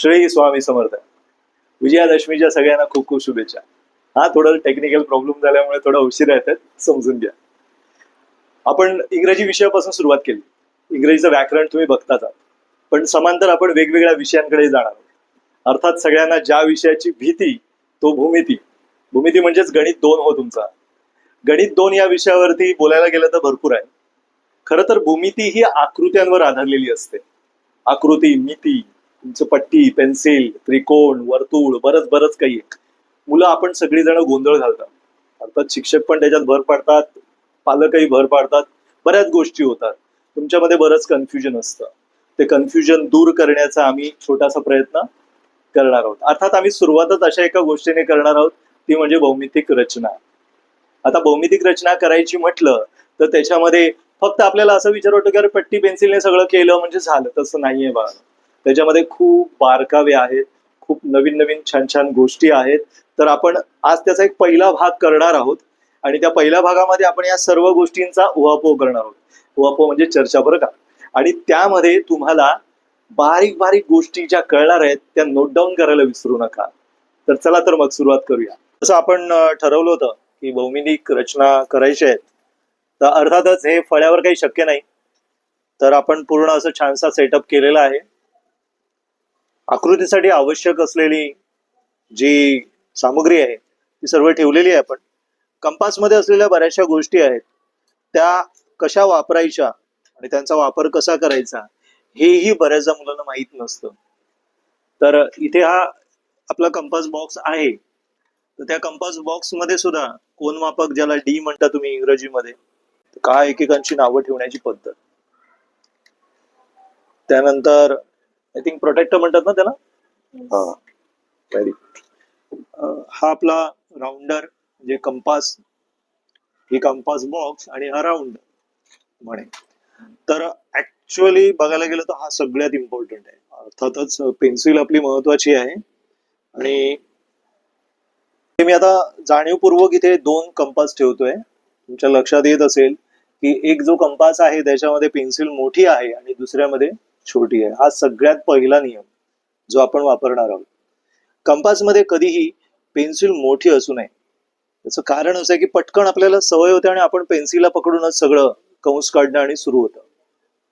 श्री स्वामी समर्थ. विजयादशमीच्या सगळ्यांना खूप खूप शुभेच्छा. हा थोडं टेक्निकल प्रॉब्लेम झाल्यामुळे थोडा उशीर येतात, समजून घ्या. आपण इंग्रजी विषयापासून सुरुवात केली. इंग्रजीचं व्याकरण तुम्ही बघताच आहात, पण समांतर आपण वेगवेगळ्या विषयांकडे जाणार आहोत. अर्थात सगळ्यांना ज्या विषयाची भीती तो भूमिती. भूमिती म्हणजेच गणित 2 हो तुमचा. गणित 2 या विषयावरती बोलायला गेलं तर भरपूर आहे. खरं तर भूमिती ही आकृत्यांवर आधारलेली असते. आकृती, मिती, तुमचं पट्टी, पेन्सिल, त्रिकोण, वर्तुळ, बरंच बरंच काही आहे. मुलं आपण सगळीजण गोंधळ घालतात. अर्थात शिक्षक पण त्याच्यात भर पाडतात, पालकही भर पाडतात, बऱ्याच गोष्टी होतात. तुमच्यामध्ये बरंच कन्फ्युजन असतं. ते कन्फ्युजन दूर करण्याचा आम्ही छोटासा प्रयत्न करणार आहोत. अर्थात आम्ही सुरुवातच अशा एका गोष्टीने करणार आहोत, ती म्हणजे भौमितिक रचना. आता भौमितिक रचना करायची म्हटलं तर त्याच्यामध्ये फक्त आपल्याला असं विचार वाटतो की अरे पट्टी पेन्सिलने सगळं केलं म्हणजे झालं. तसं नाहीये बाळा. त्याच्यामध्ये खूप बारकावे आहेत, खूप नवीन नवीन छान छान गोष्टी आहेत. तर आपण आज त्याचा एक पहिला भाग करणार आहोत आणि त्या पहिल्या भागामध्ये आपण या सर्व गोष्टींचा उहापोह करणार आहोत. उहापोह म्हणजे चर्चा, बरं का. आणि त्यामध्ये तुम्हाला बारीक बारीक गोष्टी ज्या कळणार आहेत त्या नोट डाऊन करायला विसरू नका. तर चला तर मग सुरुवात करूया. जसं आपण ठरवलं होतं की भौमितिक रचना करायची आहेत, तर अर्थातच हे फळ्यावर काही शक्य नाही. तर आपण पूर्ण असं छानसा सेटअप केलेला आहे. आकृतीसाठी आवश्यक असलेली जी सामग्री आहे ती सर्व ठेवलेली आहे आपण. कंपासमध्ये असलेल्या बऱ्याचशा गोष्टी आहेत, त्या कशा वापरायच्या आणि त्यांचा वापर कसा करायचा हेही बऱ्याचदा मुलांना माहीत नसतं. तर इथे हा आपला कंपास बॉक्स आहे. तर त्या कंपास बॉक्स मध्ये सुद्धा कोनमापक, ज्याला डी म्हणता तुम्ही इंग्रजीमध्ये, काय एकेकांची नावं ठेवण्याची पद्धत. त्यानंतर आय थिंक प्रोटेक्टर म्हणतात ना त्याला. हा, व्हेरी गुड. हा आपला राऊंडर म्हणजे कंपास, ही कंपास बॉक्स आणि हा राऊंड म्हणे. तर ऍक्च्युअली बघायला गेलं तर हा सगळ्यात इम्पॉर्टंट आहे. अर्थातच पेन्सिल आपली महत्वाची आहे आणि मी आता जाणीवपूर्वक इथे 2 कंपास ठेवतोय. तुमच्या लक्षात येत असेल की एक जो कंपास आहे त्याच्यामध्ये पेन्सिल मोठी आहे आणि दुसऱ्यामध्ये छोटी आहे. हा सगळ्यात पहिला नियम जो आपण वापरणार आहोत. कंपासमध्ये कधीही पेन्सिल मोठी असू नये. त्याचं कारण असं आहे की पटकन आपल्याला सवय होते आणि आपण पेन्सिलला पकडूनच सगळं कंस काढणं आणि सुरू होतं.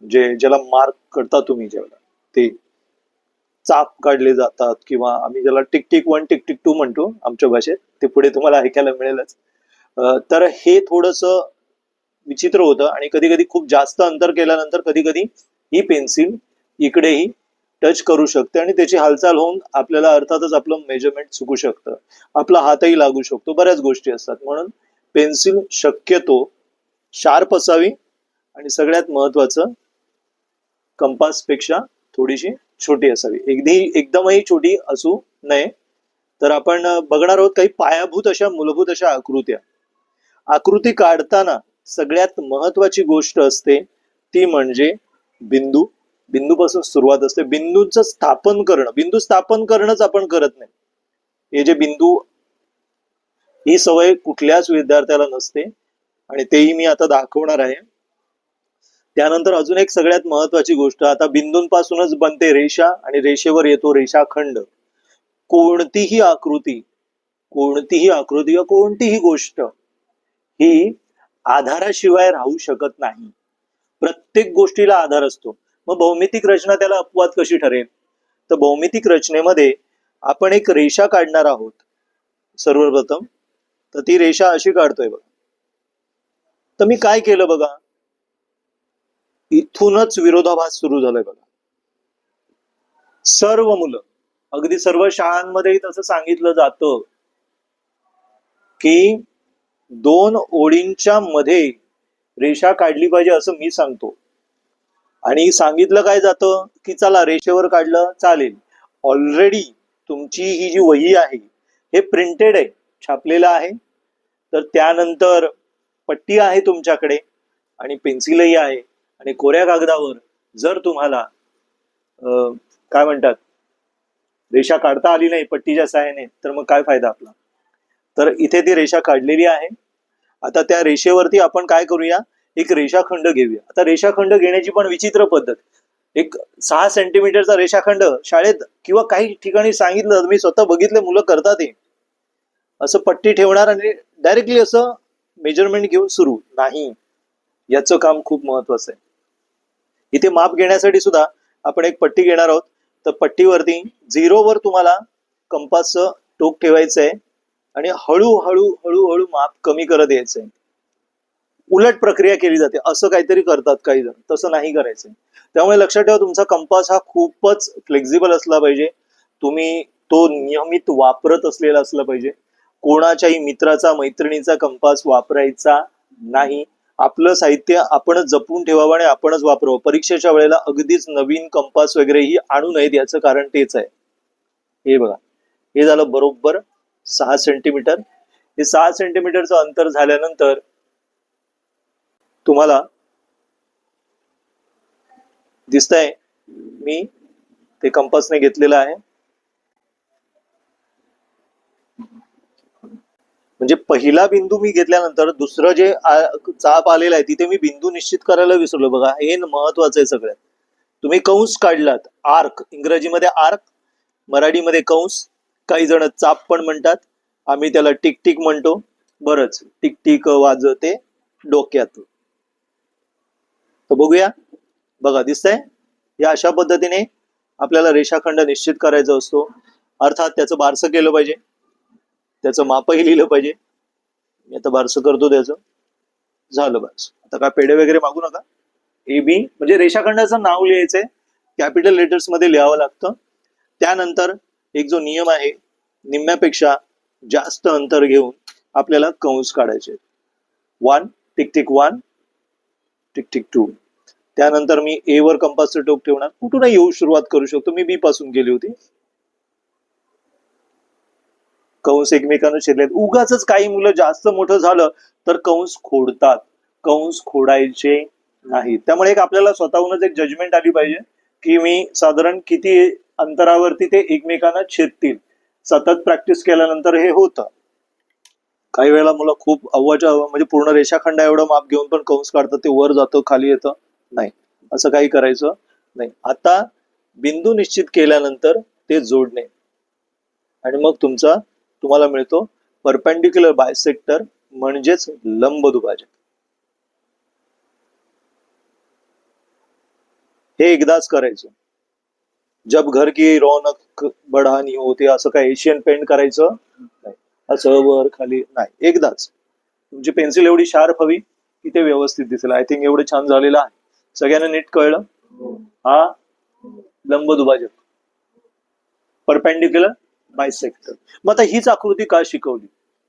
जे ज्याला मार्क करता तुम्ही जेवढा ते चाप काढले जातात किंवा आम्ही ज्याला टिक टिक 1 टिक टिक 2 म्हणतो आमच्या भाषेत, ते पुढे तुम्हाला ऐकायला मिळेलच. तर हे थोडस विचित्र होतं आणि कधी कधी खूप जास्त अंतर केल्यानंतर कधी कधी ही पेन्सिल इकडेही टच करू शकते आणि त्याची हालचाल होऊन आपल्याला अर्थातच आपलं मेजरमेंट चुकू शकतं, आपला हातही लागू शकतो, बऱ्याच गोष्टी असतात. म्हणून पेन्सिल शक्यतो शार्प असावी आणि सगळ्यात महत्वाचं कंपास पेक्षा थोडीशी छोटी असावी. एकदमही छोटी असू नये. तर आपण बघणार आहोत काही पायाभूत अशा मूलभूत अशा आकृत्या. आकृती काढताना सगळ्यात महत्वाची गोष्ट असते ती म्हणजे बिंदू. बिंदूपासून सुरुवात असते. बिंदूंचं स्थापन करणं, बिंदू स्थापन करणंच आपण करत नाही. हे जे बिंदू, ही सवय कुठल्याच विद्यार्थ्याला नसते आणि तेही मी आता दाखवणार आहे. त्यानंतर अजून एक सगळ्यात महत्वाची गोष्ट, आता बिंदूंपासूनच बनते रेषा आणि रेषेवर येतो रेषाखंड. कोणतीही आकृती किंवा कोणतीही गोष्ट ही आधाराशिवाय राहू शकत नाही. प्रत्येक गोष्टीला आधार असतो. मग भौमितिक रचना त्याला अपवाद कशी ठरेल? तर भौमितिक रचनेमध्ये आपण एक रेषा काढणार आहोत सर्वप्रथम. तर ती रेषा अशी काढतोय बघा. तर मी काय केलं बघा, इथूनच विरोधाभास सुरू झालाय बघा. सर्व मुलं, अगदी सर्व शाळांमध्येही तसं सांगितलं जातं की 2 ओळींच्या मध्ये रेषा काढली पाहिजे असं मी सांगतो. आणि सांगितलं काय जातं की चला रेषेवर काढलं चालेल. ऑलरेडी तुमची ही जी वही आहे हे प्रिंटेड आहे, छापलेलं आहे. तर त्यानंतर पट्टी आहे तुमच्याकडे आणि पेन्सिलही आहे आणि कोऱ्या कागदावर जर तुम्हाला काय म्हणतात, रेषा काढता आली नाही पट्टीच्या सहाय्याने, तर मग काय फायदा आपला. तर इथे ती रेषा काढलेली आहे. आता त्या रेषेवरती आपण काय करूया, एक रेषाखंड घेऊया. आता रेषाखंड घेण्याची पण विचित्र पद्धत. एक 6 सेंटीमीटरचा रेषाखंड शाळेत किंवा काही ठिकाणी सांगितलं, मी स्वतः बघितले मुलं करतात ते, असं पट्टी ठेवणार आणि डायरेक्टली असं मेजरमेंट घेऊन सुरू नाही. याचं काम खूप महत्वाचं आहे. इथे माप घेण्यासाठी सुद्धा आपण एक पट्टी घेणार आहोत. तर पट्टीवरती 0 वर तुम्हाला कंपासचं टोक ठेवायचं आहे आणि हळूहळू हळूहळू माप कमी करत यायचंय. उलट प्रक्रिया केली जाते, असं काहीतरी करतात काही जण, तसं नाही करायचं. त्यामुळे लक्षात ठेवा, तुमचा कंपास हा खूपच फ्लेक्झिबल असला पाहिजे. तुम्ही तो नियमित वापरत असलेला असला पाहिजे. कोणाच्याही मित्राचा मैत्रिणीचा कंपास वापरायचा नाही. आपलं साहित्य आपणच जपून ठेवावं आणि आपणच वापरावं. परीक्षेच्या वेळेला अगदीच नवीन कंपास वगैरेही आणू नयेत, याचं कारण तेच आहे. हे बघा, हे झालं बरोबर 6 सेंटीमीटर. हे 6 सेंटीमीटरचं अंतर झाल्यानंतर तुम्हाला दिसतंय मी ते कंपासने घेतलेलं आहे. म्हणजे पहिला बिंदू मी घेतल्यानंतर दुसरं जे चाप आलेला आहे तिथे मी बिंदू निश्चित करायला विसरलो. बघा, हे महत्वाचं आहे सगळ्यात. तुम्ही कंस काढलात, आर्क, इंग्रजीमध्ये आर्क, मराठीमध्ये कंस, काही जण चाप पण म्हणतात, आम्ही त्याला टिक टिक म्हणतो. बरंच टिक टिक वाजते डोक्यात. तर बघूया, बघा दिसतंय, या अशा पद्धतीने आपल्याला रेषाखंड निश्चित करायचा असतो. अर्थात त्याचं बारसं केलं पाहिजे, त्याचं मापही लिहिलं पाहिजे. मी आता बारसं करतो त्याचं. झालं बस. आता काय पेढे वगैरे मागू नका. ए बी म्हणजे रेषाखंडाचं नाव लिहायचंय, कॅपिटल लेटर्स मध्ये लिहावं लागतं. त्यानंतर एक जो नियम आहे, निम्म्यापेक्षा जास्त अंतर घेऊन आपल्याला कंस काढायचे. 1 टिक टिक 1 टिक टिक 2. त्यानंतर मी ए वर कंपासचं टोक ठेवणार. कुठूनही येऊ सुरुवात करू शकतो. मी बी पासून केली होती. कंस एकमेकांना छेदलेत. उगाच काही मुलं जास्त मोठं झालं तर कंस खोडतात. कंस खोडायचे नाही. त्यामुळे एक आपल्याला स्वतःहूनच एक जजमेंट आली पाहिजे की मी साधारण किती अंतरावरती ते एकमेकांना छेदतील. सतत प्रॅक्टिस केल्यानंतर हे होतं. काही वेळेला मुलं खूप अव्वाच्या म्हणजे पूर्ण रेषाखंडा एवढं माप घेऊन पण कंस काढतात, ते वर जातं खाली येतं. नाही, असं काही करायचं नाही. आता बिंदू निश्चित केल्यानंतर ते जोडणे आणि मग तुम्हाला मिळतो परपेंडिक्युलर बायसेक्टर, म्हणजेच लंब दुभाजक. हे एकदाच करायचं. जब घर की रौनक बढ़ानी होते, असं काय एशियन पेंट करायचं नाही, असं वर खाली नाही, एकदाच. तुमची पेन्सिल एवढी शार्प हवी की ते व्यवस्थित दिसेल. आय थिंक एवढं छान झालेलं आहे. सगळ्यांना नीट कळलं? हा लंब दुभाजक, परपेंडिक्युलर बायसेक्टर. मग आता हीच आकृती का शिकवली?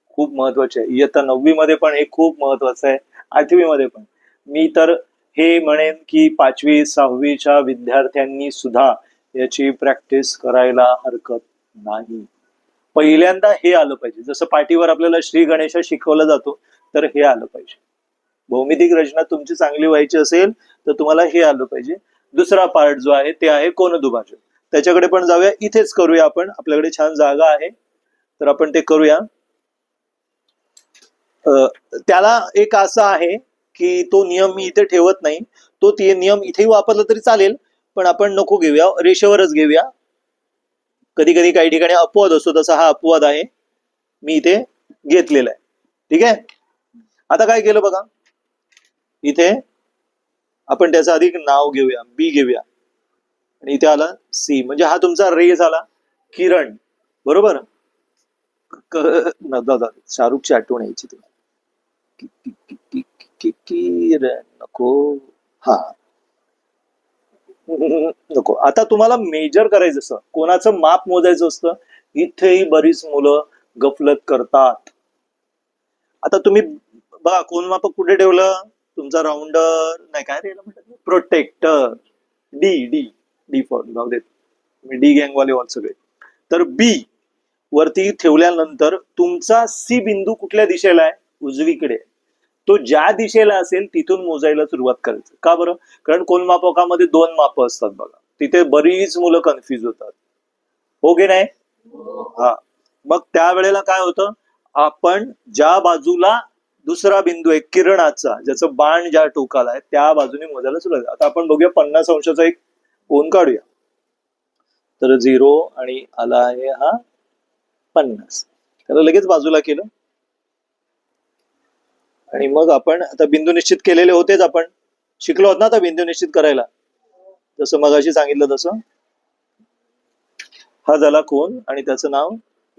खूप महत्वाची आहे. इयत्ता 9वी मध्ये पण हे खूप महत्वाचं आहे, 8वी मध्ये पण. मी तर हे म्हणेन की 5वी 6वीच्या विद्यार्थ्यांनी सुद्धा याची प्रॅक्टिस करायला हरकत नाही. पहिल्यांदा हे आलं पाहिजे. जसं पाठीवर आपल्याला श्री गणेश शिकवलं जातो, तर हे आलं पाहिजे. भौमितिक रचना तुमची चांगली व्हायची असेल तर तुम्हाला हे आलं पाहिजे. दुसरा पार्ट जो आहे ते आहे कोनदुभाजक. त्याच्याकडे पण जाऊया. इथेच करूया आपण, आपल्याकडे छान जागा आहे तर आपण ते करूया. त्याला एक असं आहे की तो नियम मी इथे ठेवत नाही. तो ते नियम इथेही वापरला तरी चालेल, पण आपण नको घेऊया, रेषेवरच घेऊया. कधी कधी काही ठिकाणी अपवाद असतो, तसा हा अपवाद आहे, मी इथे घेतलेला आहे. ठीक आहे. आता काय केलं बघा, इथे आपण त्याचं अधिक नाव घेऊया, बी घेऊया, आणि इथे आला सी, म्हणजे हा तुमचा रे झाला, किरण. बरोबर. शाहरुखची आठवण यायची तुला. किरण नको, हा नको. आता तुम्हाला मेजर करायचं असतं, कोणाचं माप मोजायचं असतं. इथेही बरीच मुलं गफलत करतात. आता तुम्ही बघा, कोण माप कुठे ठेवलं? तुमचा राऊंडर नाही, काय रे म्हणतात, प्रोटेक्टर. डी डी डी फॉर जाऊ देत, मी डी गँगवाले ऑल सगळे. तर बी वरती ठेवल्यानंतर तुमचा सी बिंदू कुठल्या दिशेला आहे? उजवीकडे. तो ज्या दिशेला असेल तिथून मोजायला सुरुवात करायचं. का बरं? कारण कोनमापकामध्ये 2 माप असतात बघा. तिथे बरीच मुलं कन्फ्युज होतात. हो की नाही? हा. मग त्यावेळेला काय होतं, आपण ज्या बाजूला दुसरा बिंदू आहे किरणाचा, ज्याचं बाण ज्या टोकाला आहे त्या बाजूने मोजायला सुरुवात. आता आपण बघूया 50 अंशाचा एक कोन काढूया. तर 0 आणि आला आहे हा 50. त्याला लगेच बाजूला केलं आणि मग आपण आता बिंदू निश्चित केलेले होतेच, आपण शिकलो आहोत ना आता बिंदू निश्चित करायला, जसं मगाशी सांगितलं तसं. हा झाला कोन आणि त्याचं नाव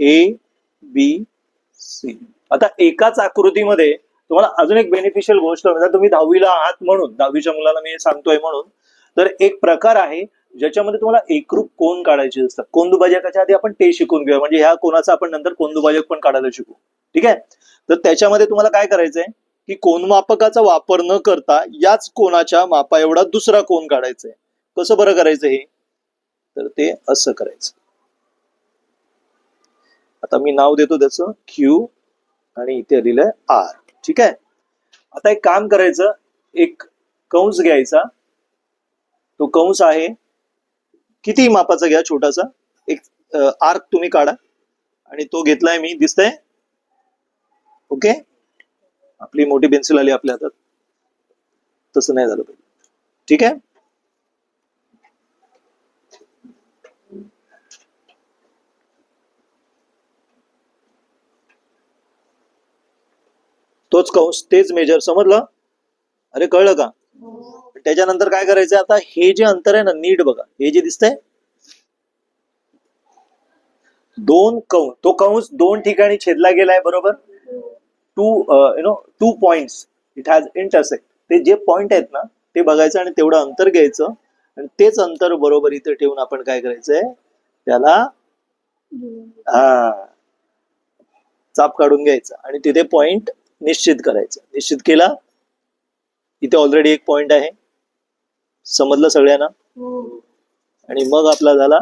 ABC. आता एकाच आकृतीमध्ये तुम्हाला अजून एक बेनिफिशियल गोष्ट म्हणजे तुम्ही 10वीला आहात म्हणून, 10वीच्या मुलाला मी सांगतोय म्हणून, तर एक प्रकार आहे ज्याच्यामध्ये तुम्हाला एकरूप कोन काढायचे असतात. कोनदुभाजकाच्या आधी आपण ते शिकून घेऊया, म्हणजे ह्या कोनाचा आपण नंतर कोनदुभाजक पण काढायला शिकू. ठीक आहे. तर त्याच्यामध्ये तुम्हाला काय करायचंय की कोनमापकाचा वापर न करता याच कोनाच्या मापा एवढा दुसरा कोन काढायचा आहे. कसं बरं करायचं हे, तर ते असं करायचं. आता मी नाव देतो त्याचं Q आणि इथे लिहिलंय R. ठीक आहे. आता एक काम करायचं, एक कंस घ्यायचा. तो कंस आहे किती मापाचा घ्या, छोटासा एक आर्क तुम्ही काढा आणि तो घेतलाय मी, दिसतंय. ओके. आपली मोठी पेन्सिल आली आपल्या हातात, तसं नाही झालं पाहिजे. ठीक आहे. तोच कंस, तेच मेजर, समजलं. अरे कळलं का. त्याच्यानंतर काय करायचं, आता हे जे अंतर आहे ना, नीट बघा, हे जे दिसतंय दोन कंस, तो कंस दोन ठिकाणी छेदला गेलाय बरोबर. Two points it has intersect. ते जे पॉइंट आहेत ना ते बघायचं आणि तेवढं अंतर घ्यायचं आणि तेच अंतर बरोबर इथे ठेवून आपण काय करायचंय, त्याला चाप काढून घ्यायचा आणि तिथे पॉइंट निश्चित करायचं. निश्चित केला, इथे ऑलरेडी एक पॉइंट आहे, समजलं सगळ्यांना. आणि मग आपला झाला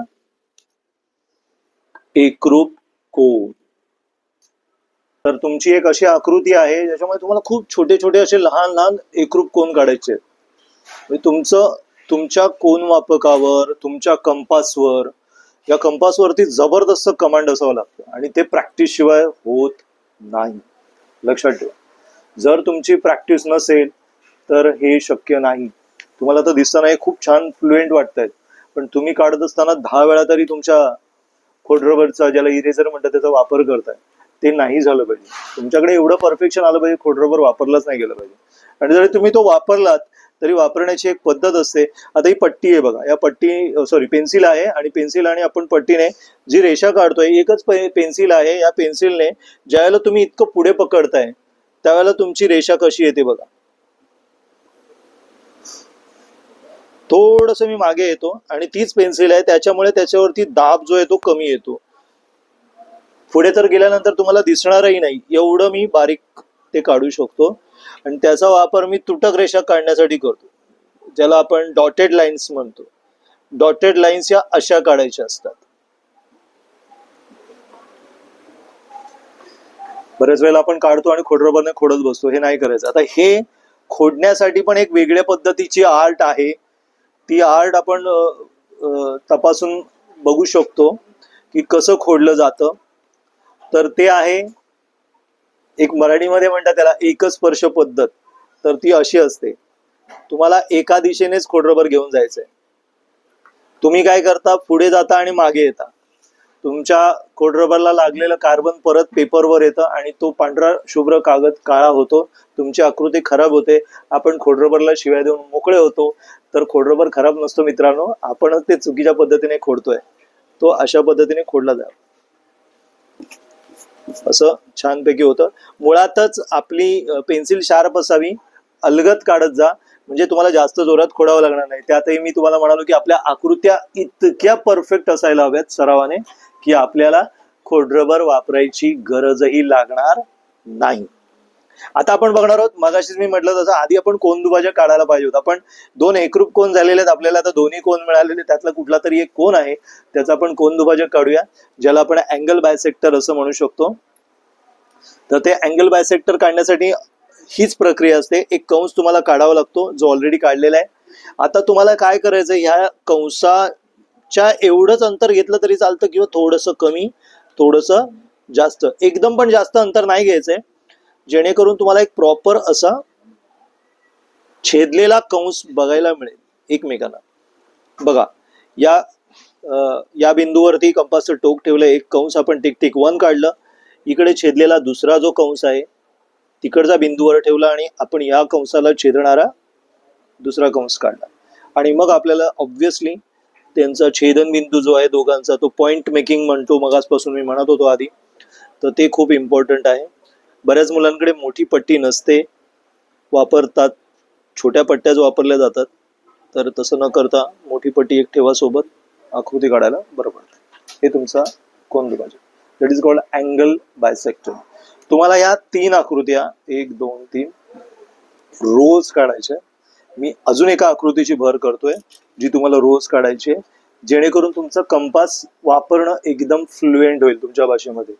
एकरूप कोन. तर तुमची एक अशी आकृती आहे ज्याच्यामध्ये तुम्हाला खूप छोटे छोटे असे लहान लहान एकरूप कोन काढायचे. तुमच्या कोन मापकावर, तुमच्या कंपासवर, या कंपासवरती जबरदस्त कमांड असावं लागतं आणि ते प्रॅक्टिस शिवाय होत नाही. लक्षात ठेवा, जर तुमची प्रॅक्टिस नसेल तर हे शक्य नाही. तुम्हाला तर दिसताना खूप छान फ्लुएंट वाटतायत, पण तुम्ही काढत असताना 10 वेळा तरी तुमच्या खोडरबरचा, ज्याला इरेझर म्हणतात, त्याचा वापर करताय. ते नाही झालं पाहिजे. तुमच्याकडे एवढं परफेक्शन आलं पाहिजे, खोडरबर वापरलाच नाही गेलं पाहिजे. आणि जरी तुम्ही तो वापरलात तरी वापरण्याची एक पद्धत असते. आता ही पट्टी आहे बघा, या पट्टी पेन्सिल आहे आणि पेन्सिल आणि आपण पट्टीने जी रेषा काढतोय, एकच पेन्सिल आहे. या पेन्सिलने ज्यावेळेला तुम्ही इतकं पुढे पकडताय त्यावेळेला तुमची रेषा कशी येते बघा. थोडस मी मागे येतो आणि तीच पेन्सिल आहे, त्याच्यामुळे त्याच्यावरती दाब जो आहे तो कमी येतो. पुढे तर गेल्यानंतर तुम्हाला दिसणारही नाही, एवढं मी बारीक ते काढू शकतो. आणि त्याचा वापर मी तुटक रेषा काढण्यासाठी करतो, ज्याला आपण डॉटेड लाईन्स म्हणतो. डॉटेड लाईन्स या अशा काढायच्या असतात. बरेच वेळेला आपण काढतो आणि खोडरबरने खोडत बसतो, हे नाही करायचं. आता हे खोडण्यासाठी पण एक वेगळ्या पद्धतीची आर्ट आहे. ती आर्ट आपण तपासून बघू शकतो की कसं खोडलं जातं. तर ते आहे, एक मराठीमध्ये म्हणतात त्याला एकस्पर्श पद्धत. तर ती अशी असते, तुम्हाला एका दिशेनेच खोडरबर घेऊन जायचंय. तुम्ही काय करता, पुढे जाता आणि मागे येता. तुमच्या खोडरबरला लागलेलं कार्बन परत पेपरवर येतं आणि तो पांढरा शुभ्र कागद काळा होतो. तुमची आकृती खराब होते. आपण खोडरबरला शिव्या देऊन मोकळे होतो. तर खोडरबर खराब नसतो मित्रांनो, आपणच ते चुकीच्या पद्धतीने खोडतोय. तो अशा पद्धतीने खोडला जातो. असं छानपैकी होतं. मुळातच आपली पेन्सिल शार्प असावी, अलगद काढत जा, म्हणजे तुम्हाला जास्त जोरात खोडावं लागणार नाही. त्यातही मी तुम्हाला म्हणालो की आपल्या आकृत्या इतक्या परफेक्ट असायला हव्यात सरावाने की आपल्याला खोडरबर वापरायची गरजही लागणार नाही. आता आपण बघणार आहोत, मगाशीच मी म्हटलं तसं, आधी आपण कोनदुभाजक काढायला पाहिजे होता. पण दोन एकरूप कोन झालेले आहेत आपल्याला. आता दोन्ही कोन मिळालेले, त्यातला कुठला तरी एक कोन आहे त्याचा आपण कोनदुभाजक काढूया, ज्याला आपण अँगल बायसेक्टर असं म्हणू शकतो. तर ते अँगल बायसेक्टर काढण्यासाठी हीच प्रक्रिया असते. एक कंस तुम्हाला काढावा लागतो जो ऑलरेडी काढलेला आहे. आता तुम्हाला काय करायचं, ह्या कंसाच्या एवढंच अंतर घेतलं तरी चालतं किंवा थोडंसं कमी, थोडंसं जास्त, एकदम पण जास्त अंतर नाही घ्यायचंय, जेणेकरून तुम्हाला एक प्रॉपर असा छेदलेला कंस बघायला मिळेल एकमेकांना. बघा, या बिंदूवरती कंपासचं टोक ठेवलं, एक कंस आपण टिक टिक 1 काढलं, इकडे छेदलेला दुसरा जो कंस आहे तिकडचा बिंदूवर ठेवला आणि आपण या कंसाला छेदणारा दुसरा कंस काढला आणि मग आपल्याला ऑब्व्हियसली त्यांचा छेदन बिंदू जो आहे दोघांचा तो पॉइंट मेकिंग म्हणतो, मगासपासून मी म्हणत होतो आधी, तर ते खूप इम्पॉर्टंट आहे. बऱ्याच मुलांकडे मोठी पट्टी नसते, वापरतात छोट्या पट्ट्याच वापरल्या जातात, तर तसं न करता मोठी पट्टी एक ठेवा सोबत, आकृती काढायला बरं पडतं. हे तुमचा कोन दुभाजक, that is called angle bisector. तुम्हाला या 3 आकृत्या 1 2 3 रोज काढायच्या. मी अजून एका आकृतीची भर करतोय जी तुम्हाला रोज काढायची आहे, जेणेकरून तुमचा कंपास वापरणं एकदम फ्लुएंट होईल, तुमच्या भाषेमध्ये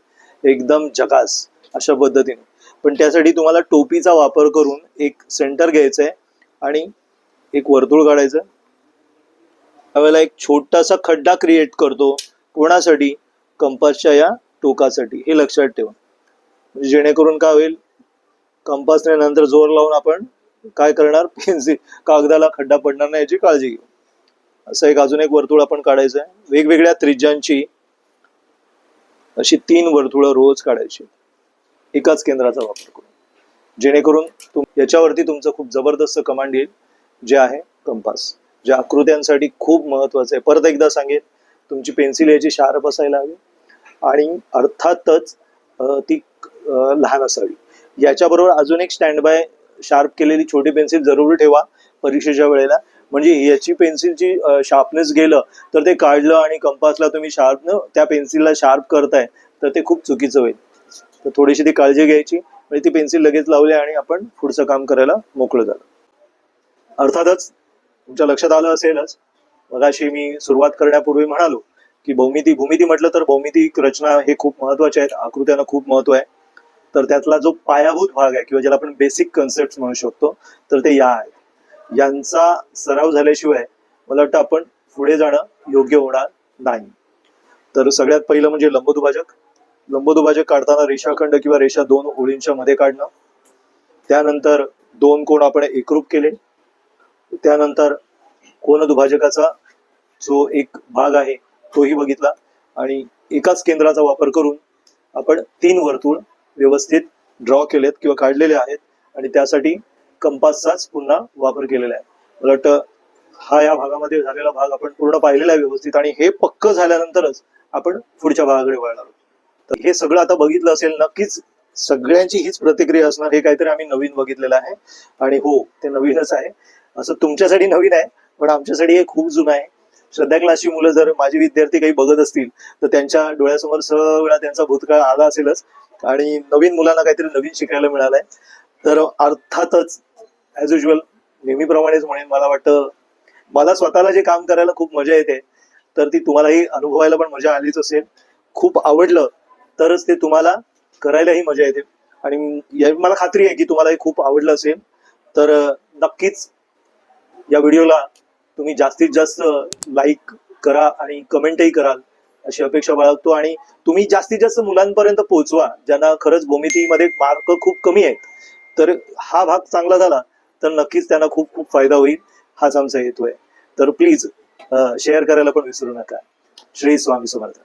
एकदम झकास अशा पद्धतीने. पण त्यासाठी तुम्हाला टोपीचा वापर करून एक सेंटर घ्यायचं आहे आणि एक वर्तुळ काढायचं. त्यावेळेला एक छोटासा खड्डा क्रिएट करतो, कोणासाठी? कंपासच्या या टोकासाठी. हे लक्षात ठेवा, म्हणजे जेणेकरून काय होईल, कंपासने नंतर जोर लावून आपण काय करणार, पेन्सिल कागदाला खड्डा पडणार नाही याची काळजी घेऊ. असं एक अजून एक वर्तुळ आपण काढायचं आहे. वेगवेगळ्या त्रिज्यांची अशी 3 वर्तुळं रोज काढायची एकाच केंद्राचा वापर करून, जेणेकरून याच्यावरती तुमचं खूप जबरदस्त कमांड येईल, जे आहे कंपास, ज्या आकृत्यांसाठी खूप महत्वाचं आहे. परत एकदा सांगेन, तुमची पेन्सिल याची शार्प असायला हवी आणि अर्थातच ती लहान असावी. याच्याबरोबर अजून एक स्टँड बाय शार्प केलेली छोटी पेन्सिल जरूर ठेवा परीक्षेच्या वेळेला, म्हणजे याची पेन्सिलची शार्पनेस गेलं तर ते काढलं आणि कंपासला तुम्ही शार्प त्या पेन्सिलला शार्प करताय तर ते खूप चुकीचं होईल. तर थोडीशी ती काळजी घ्यायची, म्हणजे ती पेन्सिल लगेच लावली आणि आपण पुढचं काम करायला मोकळं झालं. अर्थातच तुमच्या लक्षात आलं असेलच, मगाशी मी सुरुवात करण्यापूर्वी म्हणालो की भूमिती म्हटलं तर भौमितिक रचना हे खूप महत्वाचे आहेत, आकृत्यांना खूप महत्व आहे. तर त्यातला जो पायाभूत भाग आहे किंवा ज्याला आपण बेसिक कन्सेप्ट म्हणू शकतो, तर ते या आहेत. यांचा सराव झाल्याशिवाय मला वाटतं आपण पुढे जाणं योग्य होणार नाही. तर सगळ्यात पहिलं म्हणजे लंबदुभाजक. लंबदुभाजक काढताना रेषाखंड किंवा रेषा 2 ओळींच्या मध्ये काढणं. त्यानंतर 2 कोण आपण एकरूप केले. त्यानंतर कोनदुभाजकाचा जो एक भाग आहे तोही बघितला आणि एकाच केंद्राचा वापर करून आपण 3 वर्तुळ व्यवस्थित ड्रॉ केलेत किंवा काढलेले आहेत आणि त्यासाठी कंपासचाच पुन्हा वापर केलेला आहे. मला वाटतं हा या भागामध्ये झालेला भाग आपण पूर्ण पाहिलेला आहे व्यवस्थित, आणि हे पक्क झाल्यानंतरच आपण पुढच्या भागाकडे वळणार आहोत. तर हे सगळं आता बघितलं असेल, नक्कीच सगळ्यांची हीच प्रतिक्रिया असणार, हे काहीतरी आम्ही नवीन बघितलेलं आहे आणि हो ते नवीनच आहे. असं तुमच्यासाठी नवीन आहे पण आमच्यासाठी हे खूप जुनं आहे. श्रद्धा क्लासची मुलं जर माझे विद्यार्थी काही बघत असतील तर त्यांच्या डोळ्यासमोर सगळा त्यांचा भूतकाळ आला असेलच आणि नवीन मुलांना काहीतरी नवीन शिकायला मिळालंय. तर अर्थातच ऍज युजल नेहमीप्रमाणेच म्हणेन, मला वाटतं मला स्वतःला जे काम करायला खूप मजा येते तर ती तुम्हालाही अनुभवायला पण मजा आलीच असेल. खूप आवडलं तरच ते तुम्हाला करायलाही मजा येते आणि मला खात्री आहे की तुम्हालाही खूप आवडलं असेल. तर नक्कीच या व्हिडिओला तुम्ही जास्तीत जास्त लाईक करा आणि कमेंटही कराल अशी अपेक्षा बाळगतो, आणि तुम्ही जास्तीत जास्त मुलांपर्यंत पोहोचवा ज्यांना खरंच भूमितीमध्ये मार्क खूप कमी आहेत. तर हा भाग चांगला झाला तर नक्कीच त्यांना खूप खूप फायदा होईल, हाच आमचा हेतू आहे. तर प्लीज शेअर करायला पण विसरू नका. श्री स्वामी समर्थ.